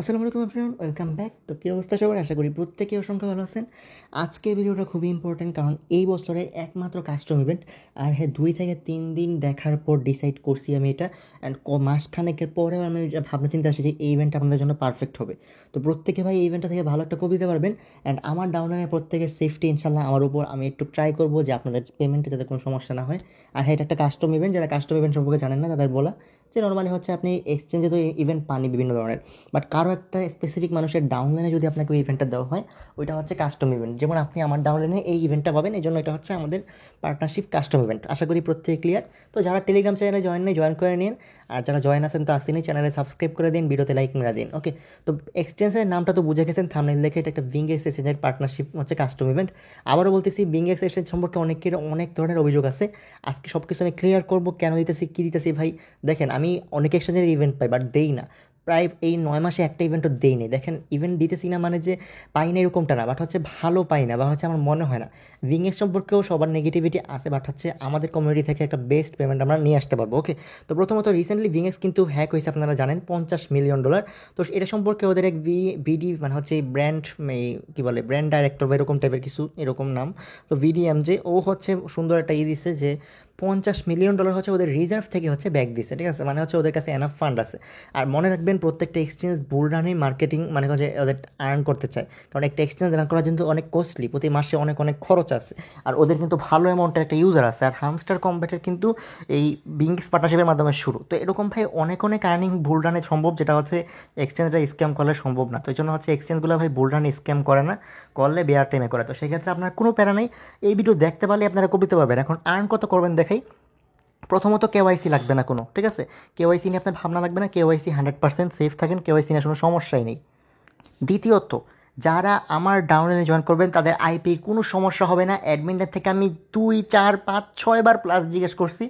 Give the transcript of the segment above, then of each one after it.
আসসালামু আলাইকুম everyone, welcome back. তো কী অবস্থা সবার? আশা করি প্রত্যেকে অসংখ্য ভালো আছেন। আজকের ভিডিওটা খুবই ইম্পর্ট্যান্ট, কারণ এই বছরের একমাত্র কাস্টম ইভেন্ট। আর হ্যাঁ, 2 থেকে 3 দিন দেখার পর ডিসাইড করছি আমি এটা। অ্যান্ড মাসখানেকের পরেও আমি এটা ভাবনা চিন্তা আসছি যে এই ইভেন্টটা আপনাদের জন্য পারফেক্ট হবে। তো প্রত্যেকে ভাই এই ইভেন্টটা থেকে ভালো একটা কবিতা পারবেন। অ্যান্ড আমার ডাউনলাইনের প্রত্যেকের সেফটি ইনশাল্লাহ আমার উপর। আমি একটু ট্রাই করবো যে আপনাদের পেমেন্টে যাতে কোনো সমস্যা না হয়। আর হ্যাঁ, এটা একটা কাস্টম ইভেন্ট। যারা কাস্টম ইভেন্ট সম্পর্কে জানেন না তাদের বলা যে নর্মালি হচ্ছে আপনি এক্সচেঞ্জে তো ইভেন্ট পানি বিভিন্ন ধরনের, বাট কারো একটা স্পেসিফিক মানুষের ডাউনলাইনে যদি আপনাকে ওই ইভেন্টটা দেওয়া হয়, ওইটা হচ্ছে কাস্টম ইভেন্ট। যেমন আপনি আমার ডাউনলাইনে এই ইভেন্টটা পাবেন, এই জন্য এটা হচ্ছে আমাদের পার্টনারশিপ কাস্টম ইভেন্ট। আশা করি প্রত্যেকে ক্লিয়ার। তো যারা টেলিগ্রাম চ্যানেলে জয়েন নেই, জয়েন করে নিন। আর যারা জয়েন আছেন তো আসেনি, চ্যানেলে সাবস্ক্রাইব করে দিন, ভিডিওতে লাইক মেরা দিন। ওকে, তো এক্সচেঞ্জের নামটা তো বুঝে গেছেন, থাম্বনেল দেখে। এটা একটা বিংএক্স এক্সচেঞ্জের পার্টনারশিপ হচ্ছে কাস্টম ইভেন্ট। আবারও বলতেছি, বিংএক্স এক্সচেঞ্জ সম্পর্কে অনেকের অনেক ধরনের অভিযোগ আছে। আজকে সব কিছু আমি ক্লিয়ার করবো, কেন দিতেছি, কী দিতেছি। ভাই দেখেন, আমি অনেক এক্সচেঞ্জের ইভেন্ট পাই, বাট দেই না। প্রায় এই 9 মাসে একটা ইভেন্টও দেই নেই। দেখেন, ইভেন্ট দিতেছি না মানে যে পাই না এরকমটা না, বাট হচ্ছে ভালো পাই না, বা হচ্ছে আমার মনে হয় না। উইংয়ের সম্পর্কেও সবার নেগেটিভিটি আছে, বাট হচ্ছে আমাদের কমিউনিটি থেকে একটা বেস্ট পেমেন্ট আমরা নিয়ে আসতে পারবো। ওকে, তো প্রথমত রিসেন্টলি উইংস কিন্তু হ্যাক হয়েছে, আপনারা জানেন, $50 মিলিয়ন। তো এটা সম্পর্কে ওদের এক ভিডি মানে হচ্ছে এই ব্র্যান্ড, এই কী বলে, ব্র্যান্ড ডাইরেক্টর বা এরকম টাইপের কিছু এরকম নাম। তো ভিডিএম যে ও হচ্ছে সুন্দর একটা দিচ্ছে যে $50 মিলিয়ন হচ্ছে ওদের রিজার্ভ থেকে হচ্ছে ব্যাক দিচ্ছে। ঠিক আছে, মানে হচ্ছে ওদের কাছে এনাফ ফান্ড আছে। আর মনে রাখবেন, প্রত্যেকটা এক্সচেঞ্জ বুলরানই মার্কেটিং মানে হচ্ছে ওদের আর্ন করতে চায়, কারণ একটা এক্সচেঞ্জ রান করা কিন্তু অনেক কস্টলি, প্রতি মাসে অনেক অনেক খরচ আছে। আর ওদের কিন্তু ভালো অ্যামাউন্টের একটা ইউজার আছে। আর হামস্টার কম্ব্যাটের কিন্তু এই বিংস পার্টনারশিপের মাধ্যমে শুরু। তো এরকম ভাই অনেক অনেক আর্নিং বুলরানে সম্ভব, যেটা হচ্ছে এক্সচেঞ্জরা স্ক্যাম করলে সম্ভব না। তো এই জন্য হচ্ছে এক্সচেঞ্জগুলো ভাই বুলরানে স্ক্যাম করে না, করলে বেয়ার টাইমে করে। তো সেক্ষেত্রে আপনার কোনো প্যারা নেই, এই ভিডিও দেখতে পারলে আপনারা কবিতে পারবেন। এখন আর্ন কত করবেন দেখাই। প্রথমত কেওয়াইসি লাগবে না কোনো, ঠিক আছে? কেওয়াইসি নিয়ে আপনার ভাবনা লাগবে না। কেওয়াইসি 100% সেফ থাকেন, কেওয়াইসি নিয়ে কোনো সমস্যাই নেই। দ্বিতীয়ত, যারা আমার ডাউনলাইনে জয়েন করবেন তাদের আইপি কোনো সমস্যা হবে না। অ্যাডমিনের থেকে আমি 2, 4, 5, 6 বার প্লাস জিজ্ঞেস করছি,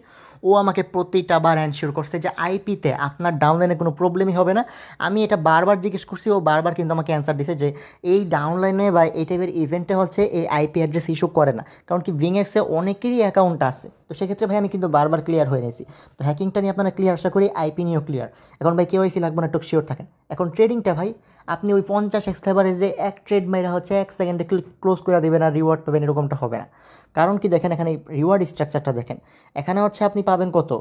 ও আমাকে প্রতিটা বার অ্যানশিওর করছে যে আইপিতে আপনার ডাউনলাইনে কোনো প্রবলেমই হবে না। আমি এটা বারবার জিজ্ঞেস করছি, ও বারবার কিন্তু আমাকে অ্যান্সার দিছে যে এই ডাউনলাইনে বা এই টাইপের ইভেন্টে হচ্ছে এই আইপি অ্যাড্রেস ইস্যু করে না, কারণ কি উইংএক্সে অনেকেরই অ্যাকাউন্ট আছে। তো সেক্ষেত্রে ভাই আমি কিন্তু বারবার ক্লিয়ার হয়ে নিয়েছি। তো হ্যাকিংটা নিয়ে আপনারা ক্লিয়ার, আশা করি আইপি নিয়েও ক্লিয়ার। এখন ভাই কেওয়াইসি লাগবে না, একটু শিওর থাকেন। এখন ট্রেডিংটা ভাই, আপনি ওই 50 এক্সক্লেভারে যে এক ট্রেড মেরা হচ্ছে 1 সেকেন্ডে ক্লোজ করে দেবেন আর রিওয়ার্ড পাবেন, এরকমটা হবে না। কারণ কি দেখেন, এখানে রিওয়ার্ড স্ট্রাকচারটা দেখেন। এখানে হচ্ছে আপনি পাবেন কত,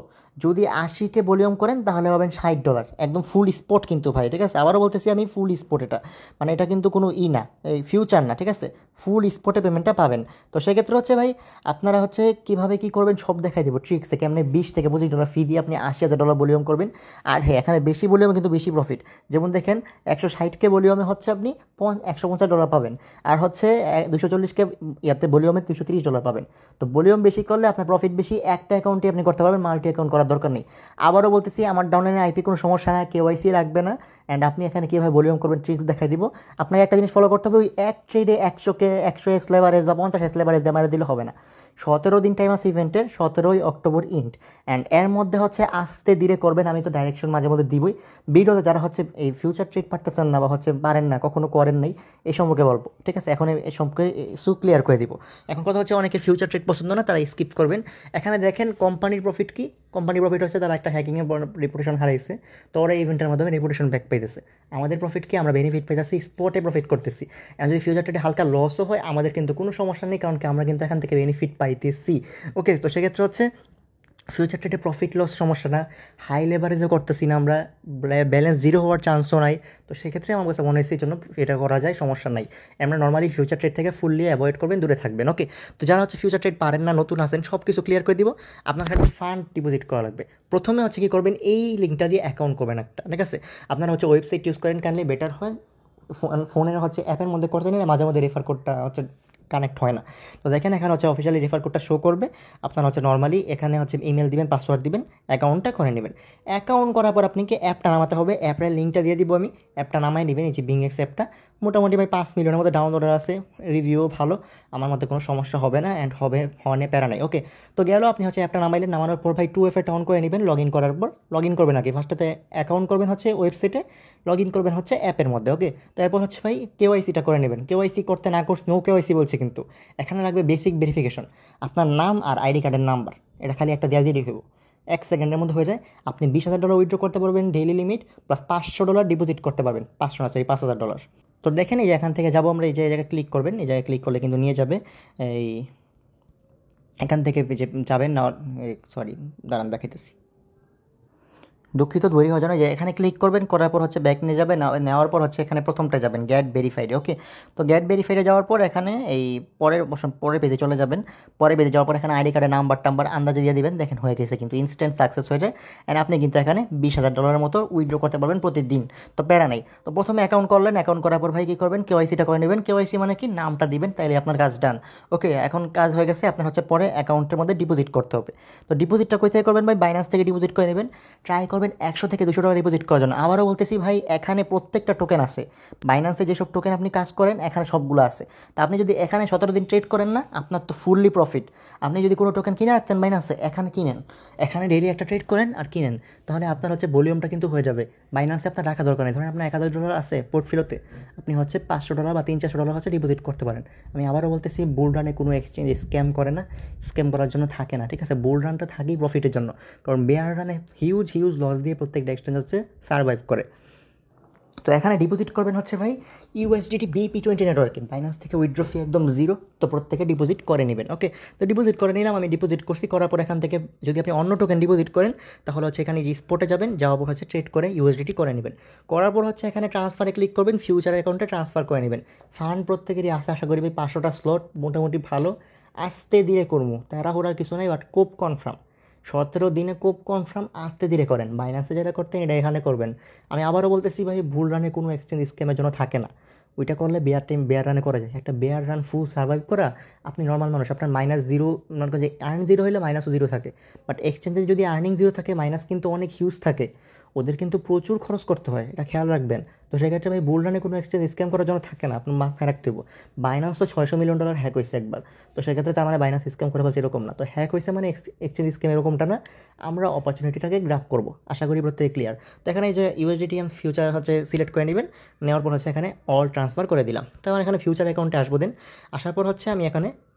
যদি 80কে ভলিউম করেন তাহলে পাবেন $60, একদম ফুল স্পট কিন্তু ভাই। ঠিক আছে, আবারও বলতেছি আমি, ফুল স্পট এটা, মানে এটা কিন্তু কোনো না, এই ফিউচার না। ঠিক আছে, ফুল স্পটে পেমেন্টটা পাবেন। তো সেক্ষেত্রে হচ্ছে ভাই, আপনারা হচ্ছে কীভাবে কী করবেন সব দেখাই দেবো ট্রিক্সে। কেমনি $20 থেকে $25 ফি দিয়ে আপনি $80,000 ভলিউম করবেন। আর হ্যাঁ, এখানে বেশি ভলিউমে কিন্তু বেশি প্রফিট। যেমন দেখেন, 160কে ভলিউমে হচ্ছে আপনি $150 পাবেন। আর হচ্ছে 240কে ইয়াতে ভলিউমে $230 পাবেন। তো ভলিউম বেশি করলে আপনার প্রফিট বেশি। একটা অ্যাকাউন্টে আপনি করতে পারবেন, মাল্টি অ্যাকাউন্ট করার দরকার নেই। আবারও বলতেছি, আমার ডাউনলাইনে আইপি কোনো সমস্যা না, কেওয়াইসি লাগবে না। অ্যান্ড আপনি এখানে কীভাবে ভলিউম করবেন ট্রিক্স দেখাই দিব। আপনাকে একটা জিনিস ফলো করতে হবে, ওই এক ট্রেডে 100 এক্স লেভারেজ বা 50 এক্স লেভারেজ দিয়ে মারা দিলে হবে না। 17 দিন টাইম আছে ইভেন্টের, 17ই অক্টোবর ইন্ট। অ্যান্ড এর মধ্যে হচ্ছে আস্তে ধীরে করবেন। আমি তো ডাইরেকশন মাঝে মধ্যে দিবই ভিডিওতে। যারা হচ্ছে এই ফিউচার ট্রেড পারতেছেন না বা হচ্ছে পারেন না, কখনো করেন নাই, এই সম্পর্কে বলবো। ঠিক আছে, এখন এই সম্পর্কে ক্লিয়ার করে দিব। এখন কথা হচ্ছে, অনেকে ফিউচার ট্রেড পছন্দ না, তারা স্কিপ করবেন। এখানে দেখেন কোম্পানির প্রফিট কি। কোম্পানির প্রফিট হচ্ছে তারা একটা হ্যাকিংয়ের রেপুটেশন হারাইছে, তো ওরা ইভেন্টের মাধ্যমে রেপুটেশন ব্যাক পাইতেছে। আমাদের প্রফিট কি, আমরা বেনিফিট পাইতেছি, স্পটে প্রফিট করতেছি। আর যদি ফিউচার ট্রেডে হালকা লসও হয়, আমাদের কিন্তু কোনো সমস্যা নেই, কারণ কি আমরা কিন্তু এখান থেকে বেনিফিট পাইতেছি। ওকে, তো সেক্ষেত্রে হচ্ছে ফিউচার ট্রেডে প্রফিট লস সমস্যা না। হাই লেভারেজও করতেছি না আমরা, ব্যালেন্স জিরো হওয়ার চান্সও নাই। তো সেক্ষেত্রে আমার কাছে মনে হয়েছে এই জন্য এটা করা যায়, সমস্যা নাই। আমরা নর্মালি ফিউচার ট্রেড থেকে ফুললি অ্যাভয়েড করবেন, দূরে থাকবেন। ওকে, তো যারা হচ্ছে ফিউচার ট্রেড পারেন না, নতুন আছেন, সব কিছু ক্লিয়ার করে দিব। আপনার একটা ফান্ড ডিপোজিট করা লাগবে। প্রথমে হচ্ছে কী করবেন, এই লিঙ্কটা দিয়ে অ্যাকাউন্ট করবেন একটা। ঠিক আছে, আপনারা হচ্ছে ওয়েবসাইট ইউজ করেন, কাইন্ডলি বেটার হয়। ফোনের হচ্ছে অ্যাপের মধ্যে করতে নিলে মাঝে মধ্যে রেফার কোডটা হচ্ছে কানেক্ট হয় না। তো দেখেন, এখানে হচ্ছে অফিসিয়ালি রেফার কোডটা শো করবে। আপনার হচ্ছে নর্মালি এখানে হচ্ছে ইমেল দিবেন, পাসওয়ার্ড দিবেন, অ্যাকাউন্টটা করে নেবেন। অ্যাকাউন্ট করার পর আপনাকে অ্যাপটা নামাতে হবে। অ্যাপের লিঙ্কটা দিয়ে দিব আমি, অ্যাপটা নামাই নেবেন। এই যে বিংএক্স অ্যাপটা মোটামুটি ভাই 5 মিলিয়নের মধ্যে ডাউনলোডার আছে, রিভিউ ভালো, আমার মধ্যে কোনো সমস্যা হবে না। অ্যান্ড হবে হওয়ানে প্যারা নাই। ওকে, তো গেল, আপনি হচ্ছে অ্যাপটা নামাইলেন। নামানোর পর ভাই 2FA অন করে নেবেন। লগ ইন করার পর লগ ইন করবেন আগে, ফার্স্টেতে অ্যাকাউন্ট করবেন হচ্ছে ওয়েবসাইটে, লগ ইন করবেন হচ্ছে অ্যাপের মধ্যে। ওকে, তো এরপর হচ্ছে ভাই কেওয়াইসিটা করে নেবেন। কেওয়াইসি করতে না করছে, নো কেওয়াইসি বলছে, কিন্তু এখানে লাগবে বেসিক ভেরিফিকেশন, আপনার নাম আর আইডি কার্ডের নাম্বার। এটা খালি একটা দেওয়া দিয়ে রেখেব। সেকেন্ডের মধ্যে হয়ে যায়। আপনি $20,000 উইথড্র করতে পারবেন ডেইলি লিমিট, প্লাস $500 ডিপোজিট করতে পারবেন, 500 না সরি $5,000। তো দেখেন এই যে এখান থেকে যাবো আমরা, এই যে জায়গায় ক্লিক করবেন, এই জায়গায় ক্লিক করলে কিন্তু নিয়ে যাবে এই এখান থেকে যে যাবেন না, সরি দাঁড়ান দেখাইতেছি, দুঃখিত তৈরি হওয়ার জন্য। যে এখানে ক্লিক করবেন, করার পর হচ্ছে ব্যাক নিয়ে যাবে, নেওয়ার পর হচ্ছে এখানে প্রথমটা যাবেন গেট ভেরিফাইডে। ওকে, তো গেট ভেরিফাইডে যাওয়ার পর এখানে এই পরের পেজে চলে যাবেন। পরের পেজে যাওয়ার পর এখানে আইডি কার্ডের নাম্বার টাম্বার আন্দাজে দিয়ে দিবেন। দেখেন হয়ে গেছে, কিন্তু ইনস্ট্যান্ট সাকসেস হয়ে যায়। অ্যান্ড আপনি কিন্তু এখানে $20,000 মতো উইথড্র করতে পারবেন প্রতিদিন। তো প্যারা নেই। তো প্রথমে অ্যাকাউন্ট করলেন, অ্যাকাউন্ট করার পর ভাই কী করবেন, কেওয়াইসিটা করে নেবেন। কেওয়াইসি মানে কি, নামটা দিবেন, তাইলে আপনার কাজ ডান। ওকে, এখন কাজ হয়ে গেছে। আপনার হচ্ছে পরে অ্যাকাউন্টের মধ্যে ডিপোজিট করতে হবে। তো ডিপোজিটটা কই থেকে করবেন ভাই, বাইন্যান্স থেকে ডিপোজিট করে নেবেন। ট্রাই করবেন 100 থেকে $200 ডিপোজিট করার জন্য। আবারও বলতেছি ভাই, এখানে প্রত্যেকটা টোকেন আছে। বাইন্যান্সে যেসব টোকেন আপনি কাজ করেন এখানে সবগুলো আছে। তা আপনি যদি এখানে 17 দিন ট্রেড করেন না, আপনার তো ফুললি প্রফিট। আপনি যদি কোনো টোকেন কিনে রাখতেন বাইন্যান্সে, এখানে কিনেন, এখানে ডেইলি একটা ট্রেড করেন আর কিনেন, তাহলে আপনার হচ্ছে ভলিউমটা কিন্তু হয়ে যাবে। বাইন্যান্সে আপনার রাখা দরকার নেই। ধরেন আপনার $1,000 আছে পোর্টফোলিওতে, আপনি হচ্ছে $500 বা $300-400 হচ্ছে ডিপোজিট করতে পারেন। আমি আবারও বলতেছি, বুল রানে কোনো এক্সচেঞ্জ স্ক্যাম করে না, স্ক্যাম করার জন্য থাকে না, ঠিক আছে। বুল রানটা থাকেই প্রফিটের জন্য, কারণ বেয়ার রানে হিউজ লস দিয়ে প্রত্যেকটা এক্সচেঞ্জ হচ্ছে সার্ভাইভ করে। তো এখানে ডিপোজিট করবেন হচ্ছে ভাই USDT BP20 নেটওয়ার্কে। বাইন্যান্স থেকে উইথড্র ফি একদম 0, তো প্রত্যেকে ডিপোজিট করে নেবেন। ওকে, তো ডিপোজিট করে নিলাম, আমি ডিপোজিট করছি। করার পর এখান থেকে যদি আপনি অন্য টোকেন ডিপোজিট করেন, তাহলে হচ্ছে এখানে যে স্পটে যাবেন, যাওয়ার পর হচ্ছে ট্রেড করে USDT করে নেবেন। করার পর হচ্ছে এখানে ট্রান্সফারে ক্লিক করবেন, ফিউচার অ্যাকাউন্টে ট্রান্সফার করে নেবেন। ফান্ড প্রত্যেকেরই আশা করি ভাই 500টা স্লট মোটামুটি ভালো। আস্তে ধীরে করবো, তাড়াহুড়ার কিছু নাই, বাট কোপ কনফার্ম 17 দিনে কোপ কনফার্ম, আস্তে ধীরে করেন। বাইন্যান্সে যেটা করতেন এটা এখানে করবেন। আমি আবারও বলতেছি ভাই, ভুল রানে কোনো এক্সচেঞ্জ স্ক্যামের জন্য থাকে না। ওইটা করলে বেয়ার রানে করা যায়। একটা বেয়ার রান ফুল সার্ভাইভ করা, আপনি নর্মাল মানুষ, আপনার -0, মনে করেন যে আর্ন 0 হলে মাইনাসও 0 থাকে, বাট এক্সচেঞ্জে যদি আর্নিং 0 থাকে, মাইনাস কিন্তু অনেক হিউজ থাকে। ওদের কিন্তু প্রচুর খরচ করতে হয়, এটা খেয়াল রাখবেন। তো সেক্ষেত্রে ভাই বুল রানে কোনো এক্সচেঞ্জ স্ক্যাম করার জন্য থাকে না, আপনার মাথায় রাখতে হবে। বাইন্যান্স তো $600 মিলিয়ন হ্যাক হয়েছে একবার। তো সেক্ষেত্রে তার মানে বাইন্যান্স স্ক্যাম করে ফেলছে এরকম না। তো হ্যাক হয়েছে মানে এক্সচেঞ্জ স্ক্যাম এরকমটা না। আমরা অপরচুনিটিটাকে গ্রাব করব, আশা করি প্রত্যেকে ক্লিয়ার। তো এখানে এই যে USDT ফিউচার হচ্ছে সিলেক্ট করে নেবেন। নেওয়ার পর হচ্ছে এখানে অল ট্রান্সফার করে দিলাম। তো আমার এখানে ফিউচার অ্যাকাউন্টে আসবো। দেন আসার পর হচ্ছে আমি এখানে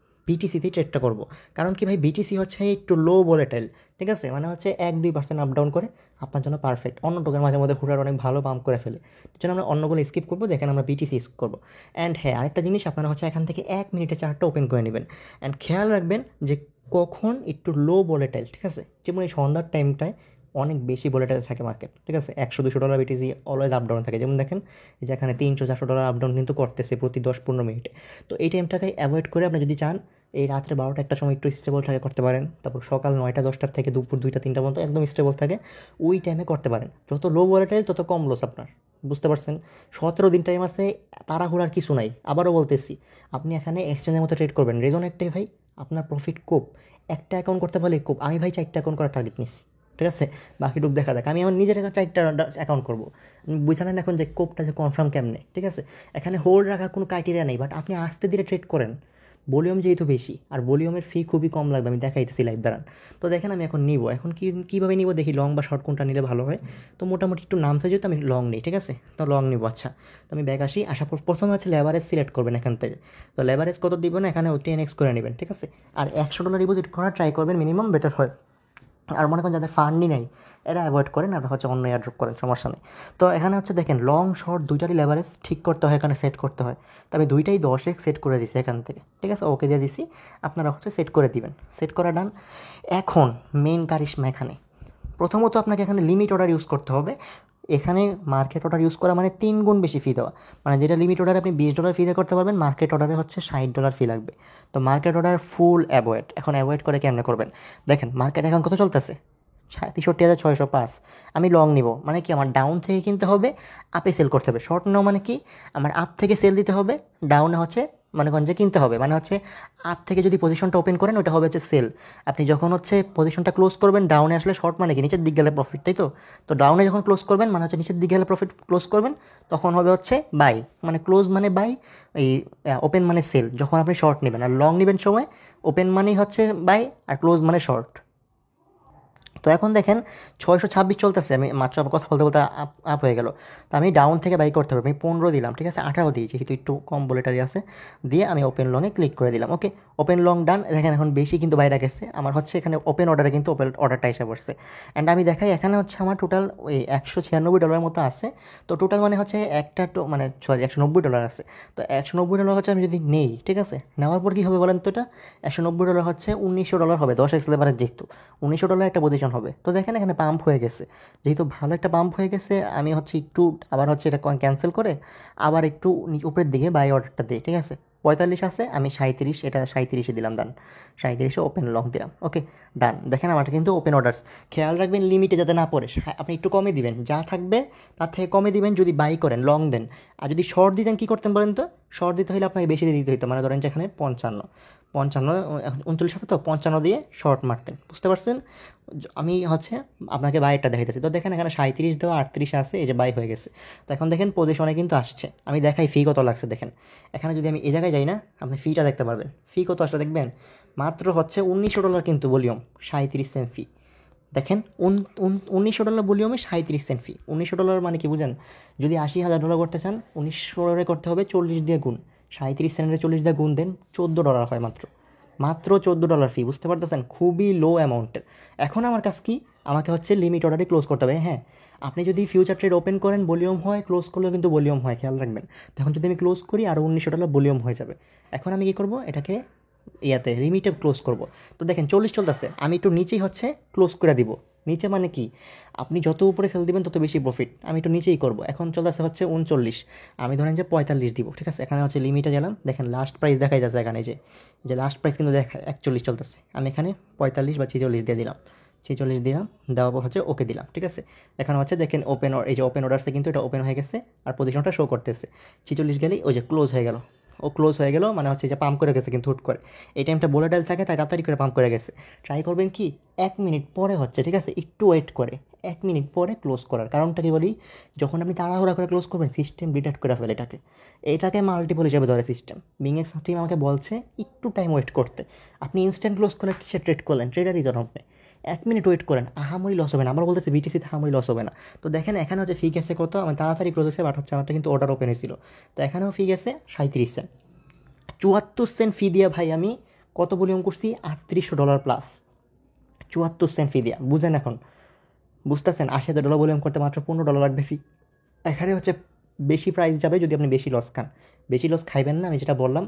বিটিসিতেই ট্রেডটা করব। কারণ কি ভাই, বিটিসি হচ্ছে একটু লো ভোলেটাইল, ঠিক আছে, মানে হচ্ছে 1-2% আপ ডাউন করে, আপনার জন্য পারফেক্ট। অন্য টোকেন মাঝে মধ্যে হুটার অনেক ভালো পাম্প করে ফেলে, এই জন্য আমরা অন্যগুলো স্কিপ করবো, দেখেন আমরা বিটিসি স্কিপ করবো। অ্যান্ড হ্যাঁ, আরেকটা জিনিস, আপনারা হচ্ছে এখান থেকে 1 মিনিটে চার্টটা ওপেন করে নেবেন। অ্যান্ড খেয়াল রাখবেন যে কখন একটু লো ভোলেটাইল, ঠিক আছে, যেমন এই সন্ধ্যার টাইমটায় অনেক বেশি ভোলেটাইল থাকে মার্কেট, ঠিক আছে। $100-200 বিটিসি অলওয়েজ আপ ডাউন থাকে। যেমন দেখেন এই যে এখানে $300-400 আপ ডাউন কিন্তু করতেছে প্রতি 10-15 মিনিটে। তো এই টাইমটাকে অ্যাভয়েড করে আপনি যদি চান, এই রাত্রে 12টা-1টার সময় একটু স্টেবল থাকে করতে পারেন। তারপর সকাল 9টা-10টার থেকে দুপুর 2টা-3টা পর্যন্ত একদম স্টেবল থাকে, ওই টাইমে করতে পারেন। যত লো ভোলেটাইল তত কম লস আপনার, বুঝতে পারছেন। 17 দিন টাইম আছে, তাড়াহুড়ার কিছু নাই। আবারও বলতেছি, আপনি এখানে এক্সচেঞ্জের মতো ট্রেড করবেন। রিজন একটাই ভাই, আপনার প্রফিট কোপ। একটা অ্যাকাউন্ট করতে পারলে কোপ। আমি ভাই 4টা অ্যাকাউন্ট করার টার্গেট নিচ্ছি, ঠিক আছে। বাকি টুক দেখা যাক। আমি আমার নিজের 4টা অ্যাকাউন্ট করবো। বুঝালেন এখন যে কোপটা যে কনফার্ম কেমনে, ঠিক আছে। এখানে হোল্ড রাখার কোনো ক্রাইটেরিয়া নেই, বাট আপনি আস্তে ধীরে ট্রেড করেন। ভলিউম যেহেতু বেশি, আর ভলিউমের ফি খুবই কম লাগবে, আমি দেখাইতেছি লাইভ দাঁড়ান। তো দেখেন আমি এখন নিব, এখন কীভাবে নিব দেখি, লং বা শর্ট কোনটা নিলে ভালো হয়। তো মোটামুটি একটু নামতে যেহেতু আমি লং নিই, ঠিক আছে, তো লং নিব। আচ্ছা, তো আমি ব্যাক আসি। আসার পর প্রথমে হচ্ছে লেভারেজ সিলেক্ট করবেন এখান থেকে। তো লেভারেজ কত দিব না, এখানে 10x করে নেবেন, ঠিক আছে। আর $100 ডিপোজিট করার ট্রাই করবেন মিনিমাম, বেটার হয়। আর মনে করেন যাদের ফান্ডই নেই, এরা অ্যাভয়েড করেন, আপনারা হচ্ছে অন্য এয়ারড্রপ করেন, সমস্যা নেই। তো এখানে হচ্ছে দেখেন লং শর্ট দুইটারই লেভারেজ ঠিক করতে হয়, এখানে সেট করতে হয়। তবে দুইটাই 10x সেট করে দিছি এখান থেকে, ঠিক আছে, ওকে দিয়ে দিছি। আপনারা হচ্ছে সেট করে দিবেন, সেট করা ডান। এখন মেইন কারিশমা এখানে, প্রথমত আপনাকে এখানে লিমিট অর্ডার ইউজ করতে হবে। এখানে মার্কেট অর্ডার ইউজ করা মানে 3 গুণ বেশি ফি দেওয়া। মানে যেটা লিমিট অর্ডারে আপনি $20 ফি দিয়ে করতে পারবেন, মার্কেট অর্ডারে হচ্ছে $60 ফি লাগবে। তো মার্কেট অর্ডার ফুল অ্যাভয়েড। এখন অ্যাভয়েড করে কেমনে করবেন, দেখেন মার্কেট এখন কত চলতেছে, 63,605। আমি লং নিব মানে কি, আমার ডাউন থেকে কিনতে হবে, আপে সেল করতে হবে। শর্ট নাও মানে কি, আমার আপ থেকে সেল দিতে হবে, ডাউনে হচ্ছে মানে গঞ্জে কিনতে হবে। মানে হচ্ছে আপ থেকে যদি পজিশনটা ওপেন করেন, ওটা হবে হচ্ছে সেল। আপনি যখন হচ্ছে পজিশনটা ক্লোজ করবেন, ডাউনে আসলে শর্ট মানে কি, নিচের দিক গেলে প্রফিট, তাই তো। তো ডাউনে যখন ক্লোজ করবেন মানে হচ্ছে নিচের দিক গেলে প্রফিট, ক্লোজ করবেন তখন হবে হচ্ছে বাই, মানে ক্লোজ মানে বাই, এই ওপেন মানে সেল যখন আপনি শর্ট নেবেন। আর লং নেবেন সময় ওপেন মানেই হচ্ছে বাই, আর ক্লোজ মানে শর্ট, তো এখন দেখেন 626 চলতেছে, আমি মাত্র আবার কথা বলতে বলতে আপ আপ হয়ে গেল। তো আমি ডাউন থেকে বাই করতে হবে, আমি 15 দিলাম, ঠিক আছে, 18 দিয়েছি, যেহেতু একটু কম বলেটা দিয়ে আছে, দিয়ে আমি ওপেন লংয়ে ক্লিক করে দিলাম। ওকে, ওপেন লং ডান। দেখেন এখন বেশি কিন্তু বাইরে গেছে আমার, হচ্ছে এখানে ওপেন অর্ডারে কিন্তু ওপেন অর্ডারটা এসে পড়ছে। অ্যান্ড আমি দেখাই এখানে হচ্ছে আমার টোটাল ওই $196 মতো আছে। তো টোটাল মানে হচ্ছে একটা মানে সরি $190 আছে। তো $190 হচ্ছে আমি যদি নেই, ঠিক আছে, নেওয়ার পর কী হবে বলেন তো, এটা $190 হচ্ছে $1900 হবে 10x লেবারের, যেহেতু $1900 একটা পজিশন হবে। তো দেখেন এখানে পাম্প হয়ে গেছে, যেহেতু ভালো একটা পাম্প হয়ে গেছে, আমি হচ্ছে একটু আবার হচ্ছে এটা ক্যান্সেল করে আবার একটু উপরের দিকে বাই অর্ডারটা দিই, ঠিক আছে। 45 আছে, আমি 37, এটা 37-এ দিলাম, ডান। 37-এ ওপেন লং দিলাম, ওকে, ডান। দেখেন আমারটা কিন্তু ওপেন অর্ডার্স। খেয়াল রাখবেন লিমিটে যাতে না পড়ে, আপনি একটু কমে দিবেন, যা থাকবে তার থেকে কমে দিবেন যদি বাই করেন, লং দেন। আর যদি শর্ট দিতেন কী করতেন বলেন তো, শর্ট দিতে হলে আপনাকে বেশি দিয়ে দিতে হতো, মানে ধরেন যে এখানে 55, 39 আছে, তো 55 দিয়ে শর্ট মারতেন, বুঝতে পারছেন। আমি হচ্ছে আপনাকে বাইরটা দেখাইতেছি। তো দেখেন এখানে 37 দেওয়া 38 আছে, এই যে বাই হয়ে গেছে। তো এখন দেখেন পজিশনে কিন্তু আসছে, আমি দেখাই ফি কত লাগছে। দেখেন এখানে যদি আমি এই জায়গায় যাই না, আপনি ফিটা দেখতে পারবেন, ফি কত আসলে দেখবেন, মাত্র হচ্ছে $1900 কিন্তু ভলিউম, 37 সেন্ট ফি। দেখেন $1900 ভলিউমে 37 সেন্ট ফি। $1900 মানে কি বুঝেন, যদি $80,000 করতে চান $1900 করতে হবে 40 দিয়ে গুণ, 37 সেন্টের 40 দিয়ে গুণ দেন, $14 হয় মাত্র, মাত্র $14 ফি, বুঝতে পারতেছেন, খুবই লো অ্যামাউন্টের। এখন আমার কাজ কি, আমাকে হচ্ছে লিমিট অর্ডারে ক্লোজ করতে হবে। হ্যাঁ, আপনি যদি ফিউচার ট্রেড ওপেন করেন ভলিউম হয়, ক্লোজ করলেও কিন্তু ভলিউম হয়, খেয়াল রাখবেন। তখন যদি আমি ক্লোজ করি আরও $1900 ভলিউম হয়ে যাবে। এখন আমি কী করবো, এটাকে ইয়াতে লিমিটে ক্লোজ করব। তো দেখেন 40 চলতেছে, আমি একটু নিচেই হচ্ছে ক্লোজ করে দিব। নিচে মানে কি, আপনি যত উপরে ফেল দিবেন তত বেশি প্রফিট, আমি একটু নিচেই করব। এখন চলতেছে হচ্ছে 39, আমি ধরেন যে 45 দিব, ঠিক আছে। এখানে হচ্ছে লিমিটে গেলাম, দেখেন লাস্ট প্রাইস দেখাই যাচ্ছে এখানে, যে লাস্ট প্রাইস কিন্তু দেখা 41 চলতেছে, আমি এখানে 45 বা 46 দিয়ে দিলাম, 46 দিলাম, দেওয়ার পর হচ্ছে ওকে দিলাম, ঠিক আছে। এখন হচ্ছে দেখেন ওপেন, এই যে ওপেন অর্ডারসে কিন্তু এটা ওপেন হয়ে গেছে আর পজিশনটা শো করতেছে। 46 গেলেই ওই যে ক্লোজ হয়ে গেল, ও ক্লোজ হয়ে গেল, মানে হচ্ছে যে পাম্প করে গেছে কিন্তু হুট করে। এই টাইমটা ভোলাটাইল থাকে তাই তাড়াতাড়ি করে পাম্প করে গেছে। ট্রাই করবেন কি 1 মিনিট পরে হচ্ছে, ঠিক আছে, একটু ওয়েট করে 1 মিনিট পরে ক্লোজ করার কারণটা কি বলি, যখন আপনি তাড়াহুড়া করে ক্লোজ করবেন সিস্টেম ডিটেক্ট করে ফেলে এটাকে মাল্টিপল হিসেবে ধরে সিস্টেম। বিংএক্স টিম আমাকে বলছে একটু টাইম ওয়েট করতে। আপনি ইনস্ট্যান্ট ক্লোজ করলে কিসে ট্রেড করলেন, ট্রেডারই জন আপনি, 1 মিনিট ওয়েট করেন, আহামরি লস হবে না। আমরা বলতেছি বিটিসিতে আহামরি লস হবে না। তো দেখেন এখানে হচ্ছে ফি গেছে কত, আমার তাড়াতাড়ি ক্লোজ হয়েছে, বাট হচ্ছে আমারটা কিন্তু অর্ডার ওপেন হয়েছিল। তো এখানেও ফি গেছে 37 সেন্ট, 74 সেন্ট ফি দিয়া ভাই আমি কত ভলিউম করছি, $3800 প্লাস, 74 সেন্ট ফি দিয়া, বুঝেন এখন, বুঝতেছেন। $80,000 ভলিউম করতে মাত্র $15 লাগবে ফি। এখানে হচ্ছে বেশি প্রাইস যাবে যদি আপনি বেশি লস খান, বেশি লস খাইবেন না, আমি যেটা বললাম।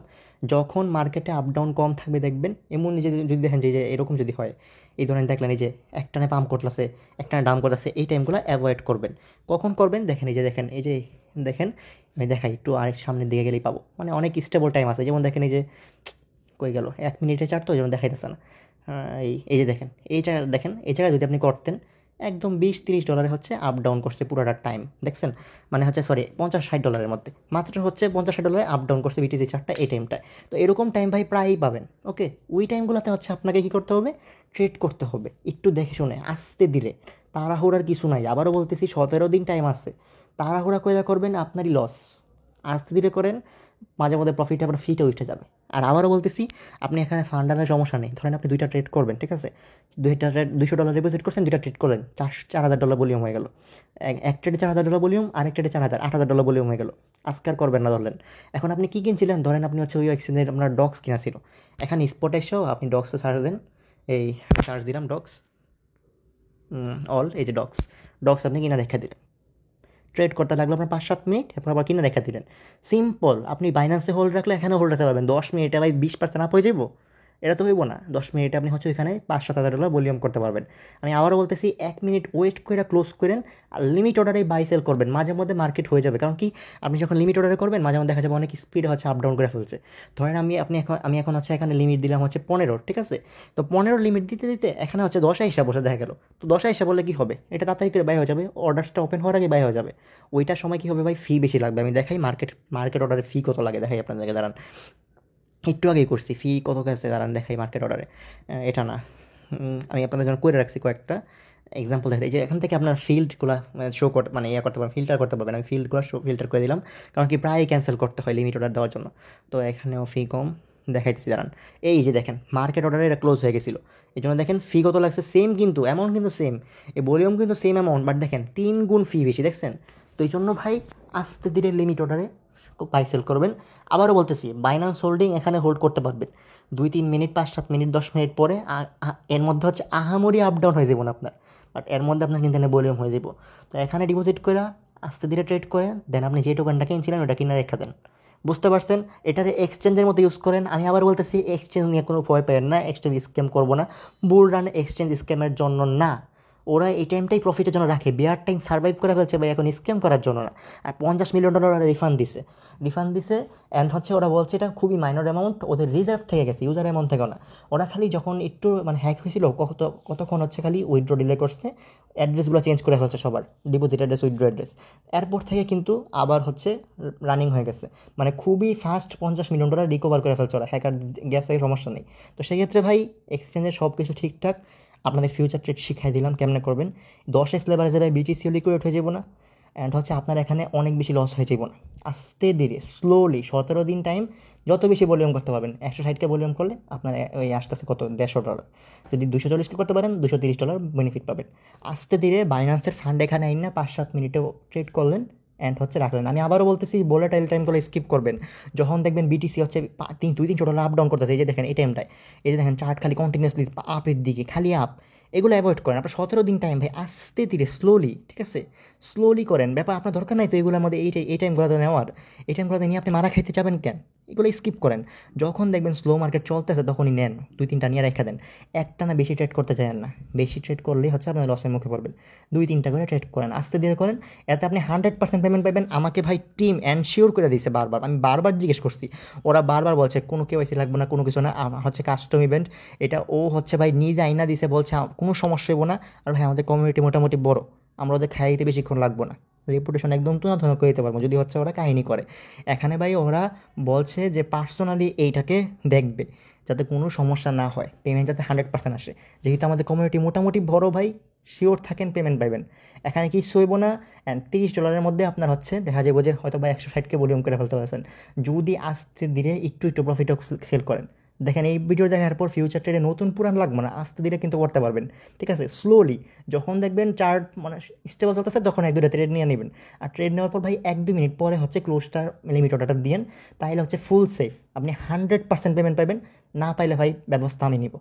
যখন মার্কেটে আপ ডাউন কম থাকবে দেখবেন, এমন নিজে যদি দেখেন যে এরকম যদি হয়, এই ধরনের দেখলেন এই যে একটানে পাম্প করতেছে, একটানে ডাউন করতেছে, এই টাইমগুলো অ্যাভয়েড করবেন। কখন করবেন দেখেন, এই যে দেখেন, এই যে দেখেন, আমি দেখাই একটু আরেক সামনের দিকে গেলেই পাবো, মানে অনেক স্টেবল টাইম আছে। যেমন দেখেন এই যে কই গেল, 1 মিনিটে চার, তো যেমন দেখাইতেছে না। এই যে দেখেন, এইটা দেখেন, এই জায়গায় যদি আপনি করতেন একদম $20-30 হচ্ছে আপ ডাউন করছে পুরোটা টাইম, দেখছেন, মানে হচ্ছে সরি $50-60 মধ্যে, মাত্র হচ্ছে $50-60 আপ ডাউন করছে বিটিসি চারটা এই টাইমটায়। তো এরকম টাইম ভাই প্রায়ই পাবেন। ওকে, ওই টাইমগুলোতে হচ্ছে আপনাকে কী করতে হবে, ট্রেড করতে হবে একটু দেখে শুনে আস্তে ধীরে, তাড়াহুড়ার কিছু নাই। আবারও বলতেছি 17 দিন টাইম আছে, তাড়াহুড়া করে করবেন আপনারই লস। আস্তে ধীরে করেন, মাঝে মধ্যে প্রফিট আবার ফিটে উঠে যাবে। আর আবারও বলতেছি, আপনি এখানে ফান্ডারের সমস্যা নেই, ধরেন আপনি 2টা ট্রেড করবেন, ঠিক আছে, 2টা ট্রেড $200 ডিপোজিট করছেন, 2টা ট্রেড করলেন, $4,000 ভলিউম হয়ে গেল। এক ট্রেডে $4,000 ভলিউম, আরেক ট্রেডে 4,000, $8,000 ভলিউম হয়ে গেল। আজকে আর করবেন না ধরলেন। এখন আপনি কী কিনছিলেন, ধরেন আপনি হচ্ছে ওই এক্সচেঞ্জের আপনার ডক্স কিনা ছিল, এখানে স্পটে এসেও আপনি ডক্সে সার্চ দেন, এই সার্চ দিলাম ডক্স অল, এই যে ডক্স, ডক্স আপনি কিনা দেখা দিলেন, ট্রেড করতে লাগলো আপনার 5-7 মিনিট, এরপর আবার কিনে রেখে দিলেন। সিম্পল, আপনি বাইন্যান্সে হোল্ড রাখলে এখানেও হোল্ড রাখতে পারবেন, 10 মিনিটে ভাই 20% আপ হয়ে যাবো, এটা তো হইব না। 10 মিনিটে আপনি হচ্ছে ওইখানে $5-7,000 ভলিউম করতে পারবেন। আমি আবারও বলতেছি 1 মিনিট ওয়েট করে ক্লোজ করেন, আর লিমিট অর্ডারে বাই সেল করবেন, মাঝে মধ্যে মার্কেট হয়ে যাবে। কারণ কি, আপনি যখন লিমিট অর্ডারে করবেন মাঝে মধ্যে দেখা যাবে অনেক স্পিডে হচ্ছে আপ ডাউন করে ফেলছে। ধরেন আমি এখন হচ্ছে এখানে লিমিট দিলাম হচ্ছে 15, ঠিক আছে। তো 15 লিমিট দিতে দিতে এখানে হচ্ছে 10 হিসাব বসে দেখা গেল। তো 10 হিসাব বললে কী হবে, এটা তাড়াতাড়ি করে বাই হয়ে যাবে, অর্ডারটা ওপেন হওয়ার আগে বাই হয়ে যাবে। ওইটার সময় কী হবে ভাই, ফি বেশি লাগবে। আমি দেখাই মার্কেট অর্ডারে ফি কত লাগে, দেখাই আপনাদেরকে, দাঁড়ান, একটু আগেই করছি, ফি কত গেছে দাঁড়ান দেখাই মার্কেট অর্ডারে। এটা না, আমি আপনাদের জন্য করে রাখছি কয়েকটা এক্সাম্পল দেখাই, যে এখান থেকে আপনার ফিল্ডগুলো শো করতে, মানে ইয়ে করতে পারবেন, ফিল্টার করতে পারবেন। আমি ফিল্ডগুলো ফিল্টার করে দিলাম, কারণ কি প্রায় ক্যান্সেল করতে হয় লিমিট অর্ডার দেওয়ার জন্য। তো এখানেও ফি কম, দেখাইতেছি দাঁড়ান। এই যে দেখেন মার্কেট অর্ডারে এটা ক্লোজ হয়ে গেছিলো, এই জন্য দেখেন ফি কত লাগছে সেম, কিন্তু অ্যামাউন্ট কিন্তু সেম, এই ভলিউম কিন্তু সেম অ্যামাউন্ট, বাট দেখেন 3 গুণ ফি বেশি, দেখছেন? তো এই জন্য ভাই আস্তে ধীরে লিমিট অর্ডারে বাই সেল করবেন। আবারও বলতেছি, বাইন্যান্স হোল্ডিং এখানে হোল্ড করতে পারবেন 2-3 মিনিট, 5-7 মিনিট, 10 মিনিট পরে এর মধ্যে হচ্ছে আহামরি আপ ডাউন হয়ে যাবো না আপনার, বাট এর মধ্যে আপনার কিন্তু এখানে ভলিউম হয়ে যাব। তো এখানে ডিপোজিট করে আস্তে ধীরে ট্রেড করেন, দেন আপনি যে টোকেনটা কিনছিলেন ওটা কিনে রেখে দেন। বুঝতে পারছেন? এটারে এক্সচেঞ্জের মতো ইউজ করেন। আমি আবার বলতেছি, এক্সচেঞ্জ নিয়ে কোনো ভয় পাবেন না, এক্সচেঞ্জ স্ক্যাম করবো না। বুল রান এক্সচেঞ্জ স্ক্যামের জন্য না, ওরা এই টাইমটাই প্রফিটের জন্য রাখে, বিয়ার টাইম সার্ভাইভ করে ফেলছে ভাই, এখন স্ক্যাম করার জন্য না। আর $50 মিলিয়ন ওরা রিফান্ড দিছে অ্যান্ড হচ্ছে ওরা বলছে এটা খুবই মাইনর অ্যামাউন্ট, ওদের রিজার্ভ থেকে গেছে, ইউজার অ্যামাউন্ট থেকে না। ওরা খালি যখন একটু মানে হ্যাক হয়েছিল কতক্ষণ হচ্ছে খালি উইথড্র ডিলে করছে, অ্যাড্রেসগুলো চেঞ্জ করে ফেলছে সবার, ডিপোজিট অ্যাড্রেস, উইথড্র অ্যাড্রেস। এরপর থেকে কিন্তু আবার হচ্ছে রানিং হয়ে গেছে, মানে খুবই ফাস্ট $50 মিলিয়ন রিকভার করে ফেলছে ওরা, হ্যাকার গেছে, সমস্যা নেই। তো সেক্ষেত্রে ভাই এক্সচেঞ্জের সব কিছু ঠিকঠাক, আপনাদের ফিউচার ট্রেড শিখাই দিলাম কেমনে করবেন। 10x লেভারেজে ভাই বিটিসিও লিকুইড হয়ে যাব না, অ্যান্ড হচ্ছে আপনার এখানে অনেক বেশি লস হয়ে যাব না। আস্তে ধীরে স্লোলি 17 দিন টাইম, যত বেশি ভলিউম করতে পারবেন, 160কে ভলিউম করলে আপনার ওই আসতেছে কত, $150। যদি 240কে করতে পারেন $230 বেনিফিট পাবেন। আস্তে ধীরে বাইন্যান্সের ফান্ড এখানে আইন না 5-7 মিনিটে ট্রেড করলেন অ্যান্ড হচ্ছে রাখলেন। আমি আবারও বলতেছি, ভোলাটাইল টাইমগুলো স্কিপ করবেন। যখন দেখবেন বিটিসি হচ্ছে 2-3 আপ ডাউন করতেছে, এই যে দেখেন এই টাইমটায়, এই যে দেখেন চার্ট খালি কন্টিনিউসলি আপের দিকে, খালি আপ, এগুলো অ্যাভয়েড করেন। আপনার 17 দিন টাইম ভাই, আস্তে ধীরে স্লোলি, ঠিক আছে, স্লোলি করেন। ব্যাপার আপনার দরকার নাই তো এগুলোর মধ্যে এই টাইমগুলোতে নেওয়ার, এই টাইমগুলোতে নিয়ে আপনি মারা খাইতে যাবেন কেন? এগুলো স্কিপ করেন। যখন দেখবেন স্লো মার্কেট চলতেছে তখনই নেন, 2-3টা নিয়ে রেখে দেন। একটা না বেশি ট্রেড করতে চান না, বেশি ট্রেড করলেই হচ্ছে আপনার লসের মুখে পড়বেন। 2-3টা করে ট্রেড করেন, আস্তে ধীরে করেন, এতে আপনি 100% পেমেন্ট পাবেন। আমাকে ভাই টিম এনশিওর করে দিয়েছে বারবার, আমি বারবার জিজ্ঞেস করছি, ওরা বারবার বলছে কোনো কেওয়াইসি লাগবে না, কোনো কিছু না, আমার হচ্ছে কাস্টম ইভেন্ট এটা, ও হচ্ছে ভাই নিজে আইনা দিছে, বলছে কোনো সমস্যা হবো না। আর ভাই আমাদের কমিউনিটি মোটামুটি বড়, আমরা ওদের খাইতে বেশিক্ষণ লাগবো না, রেপুটেশন একদম তুলনা করে দিতে পারবো যদি হচ্ছে ওরা কাহিনী করে। এখানে ভাই ওরা বলছে যে পার্সোনালি এইটাকে দেখবে যাতে কোনো সমস্যা না হয়, পেমেন্ট যাতে 100% আসে। যেহেতু আমাদের কমিউনিটি মোটামুটি বড় ভাই, শিওর থাকেন পেমেন্ট পাইবেন। এখানে কিছু হইব না, অ্যান্ড $30 মধ্যে আপনার হচ্ছে দেখা যাবে যে হয়তো বা 160কে ভলিউম করে ফেলতে পারছেন, যদি আস্তে ধীরে একটু প্রফিটও সেল করেন। দেখেন এই ভিডিও দেখার পর ফিউচার ট্রেডে নতুন পুরান লাগবে না, আস্তে ধীরে কিন্তু করতে পারবেন, ঠিক আছে? স্লোলি যখন দেখবেন চার্ট মানে স্টেবল চলতেছে তখন 1-2টা ট্রেড নিয়ে নেবেন। আর ট্রেড নেওয়ার পর ভাই 1-2 মিনিট পরে হচ্ছে ক্লোজটার লিমিট অর্ডারটা দিয়েন, তাহলে হচ্ছে ফুল সেফ, আপনি 100% পেমেন্ট পাবেন। না পাইলে ভাই ব্যবস্থা আমি নিব,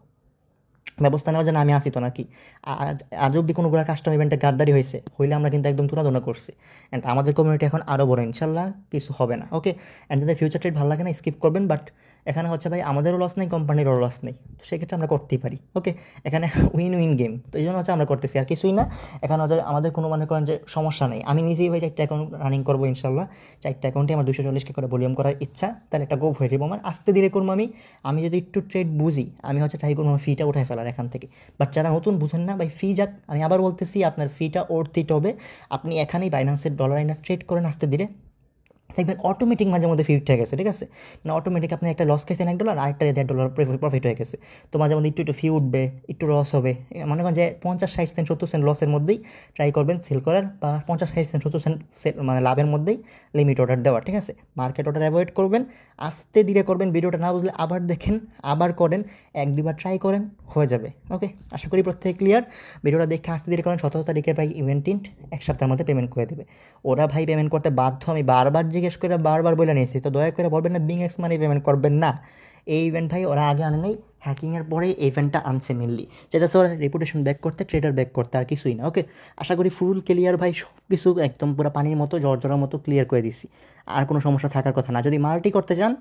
ব্যবস্থা নেওয়ার জন্য আমি আসি তো নাকি? আজ অব্দি কোনোগুলো কাস্টম ইভেন্টে গাদ্দারি হইলে আমরা কিন্তু একদম তুলাধনা করছি। অ্যান্ড আমাদের কমিউনিটি এখন আরও বড়, ইনশাল্লাহ কিছু হবে না, ওকে? অ্যান্ড যাদের ফিউচার ট্রেড ভালো লাগে না স্কিপ করবেন, বাট এখানে হচ্ছে ভাই আমাদেরও লস নেই, কোম্পানিরও লস নেই, তো সেক্ষেত্রে আমরা করতেই পারি, ওকে? এখানে উইন উইন গেম, তো এই জন্য হচ্ছে আমরা করতেছি, আর কিছুই না। এখানে হচ্ছে আমাদের কোনো মনে করেন যে সমস্যা নেই। আমি নিজেই ভাই 4টা অ্যাকাউন্ট রানিং করবো ইনশাল্লাহ, 4টা অ্যাকাউন্টে আমার 240কে করে ভলিউম করার ইচ্ছা, তাহলে একটা গোপ হয়ে যাবো আমার। আস্তে ধীরে করবো আমি যদি একটু ট্রেড বুঝি, আমি হচ্ছে ট্রাই করবো ফিটা উঠায় ফেলার এখান থেকে। বাট যারা নতুন বুঝেন না ভাই, ফি যাক, আমি আবার বলতেছি আপনার ফিটা অর্থিত হবে। আপনি এখানেই বাইন্যান্সের ডলার আইনা ট্রেড করেন আস্তে ধীরে, দেখবেন অটোমেটিক মাঝে মধ্যে ফিট হয়ে গেছে, ঠিক আছে? মানে অটোমেটিক আপনি একটা লস খাইছেন $1, আরেকটা $1.5 প্রফিট হয়ে গেছে। তো মাঝে মধ্যে একটু ফি উঠবে, একটু লস হবে, মনে করেন যে 50-60 সেন্ট 70 সেন্ট লসের মধ্যেই ট্রাই করবেন সেল করার, বা 50-60 সেন্ট 70 সেন্ট মানে লাভের মধ্যেই লিমিট অর্ডার দেওয়ার, ঠিক আছে? মার্কেট অর্ডার অ্যাভয়েড করবেন, আস্তে ধীরে করবেন। ভিডিওটা না বুঝলে আবার দেখেন, আবার করেন, 1-2বার ট্রাই করেন, হয়ে যাবে, ওকে? আশা করি প্রত্যেক ক্লিয়ার। ভিডিওটা দেখে আস্তে ধীরে করেন। 17 তারিখে ভাই ইভেন্ট টিন্ট 1 সপ্তাহের মধ্যে পেমেন্ট করে দেবে। ওরা ভাই পেমেন্ট করতে বাধ্য, আমি বারবার জিজ্ঞেস করে বারবার বলে নিয়েছি, তো দয়া করে বলবেন না বিংএক্স মানি পেমেন্ট করবেন না। এই ইভেন্ট ভাই ওরা আগে আনে নেই, হ্যাকিংয়ের পরে এই ইভেন্টটা আনছে মেনলি, যেটা ওরা রেপুটেশন ব্যাক করতে, ট্রেডার ব্যাক করতে, আর কিছুই না, ওকে? আশা করি ফুল ক্লিয়ার ভাই, সব কিছু একদম পুরো পানির মতো জর্জরার মতো ক্লিয়ার করে দিচ্ছি, আর কোনো সমস্যা থাকার কথা না। যদি মাল্টি করতে চান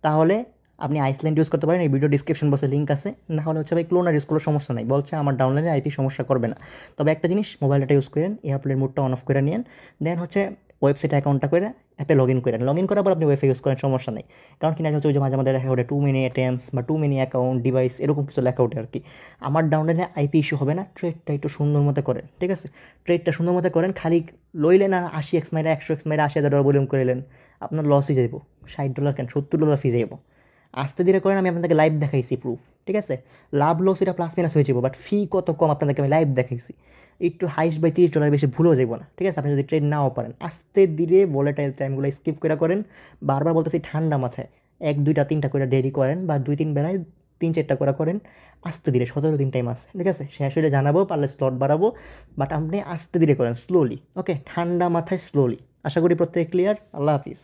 তাহলে আপনি আইসল্যান্ড ইউজ করতে পারেন, এই ভিডিও ডিসক্রিপশন বক্সে লিঙ্ক আছে। না হলে হচ্ছে ভাই ক্লোনার ইউজ করলে সমস্যা নাই, বলছে আমার ডাউনলাইনে আইপি সমস্যা করবে না। তবে একটা জিনিস, মোবাইল ডাটা ইউজ করেন, এয়ারপ্লেন মোডটা অন অফ করে নিন, দেন হচ্ছে ওয়েবসাইট অ্যাকাউন্টটা করে অ্যাপে লগ ইন করেন, লগ ইন করার পর আপনি ওয়াইফাই ইউজ করেন, সমস্যা নেই। কারণ কিনা হচ্ছে ওই যে মাঝে মাঝে লেখা ওঠে টু মেনি অ্যাটেম্পস বা টু মেনি অ্যাকাউন্ট ডিভাইস, এরকম কিছু লেখা ওঠে আর কি। আমার ডাউনলাইনে আইপি ইস্যু হবে না, ট্রেডটা একটু সুন্দর মতো করেন, ঠিক আছে? ট্রেডটা সুন্দর মতো করেন, খালি লইলেন আর 80x মাইরা 100x মাইরা $80,000 ভলিউম করিলেন, আপনার লসই যাইব। $60 কেন, $70 ফি যাইব। আস্তে ধীরে করেন, আমি আপনাদেরকে লাইভ দেখাইছি প্রুফ, ঠিক আছে? লাভ লস এটা প্লাস মাইনাস হয়ে যাবো, বাট ফি কত কম আপনাদেরকে আমি লাইভ দেখাইছি। একটু হাইস্ট বাই $30 বেশি ভুলেও যাবো না, ঠিক আছে? আপনি যদি ট্রেড নাও পারেন, আস্তে ধীরে ভোলেটাইল টাইমগুলো স্কিপ করে করেন। বারবার বলতেছি ঠান্ডা মাথায়, 1 2টা 3টা করে ডেইলি করেন বা 2-3 বেলায় 3-4টা করে করেন, আস্তে ধীরে 17 দিন টাইম আছে, ঠিক আছে? শেষ হলে জানাবো, পারলে স্লট বাড়াবো, বাট আপনি আস্তে ধীরে করেন, স্লোলি, ওকে? ঠান্ডা মাথায় স্লোলি। আশা করি প্রত্যেকে ক্লিয়ার। আল্লাহ হাফিজ।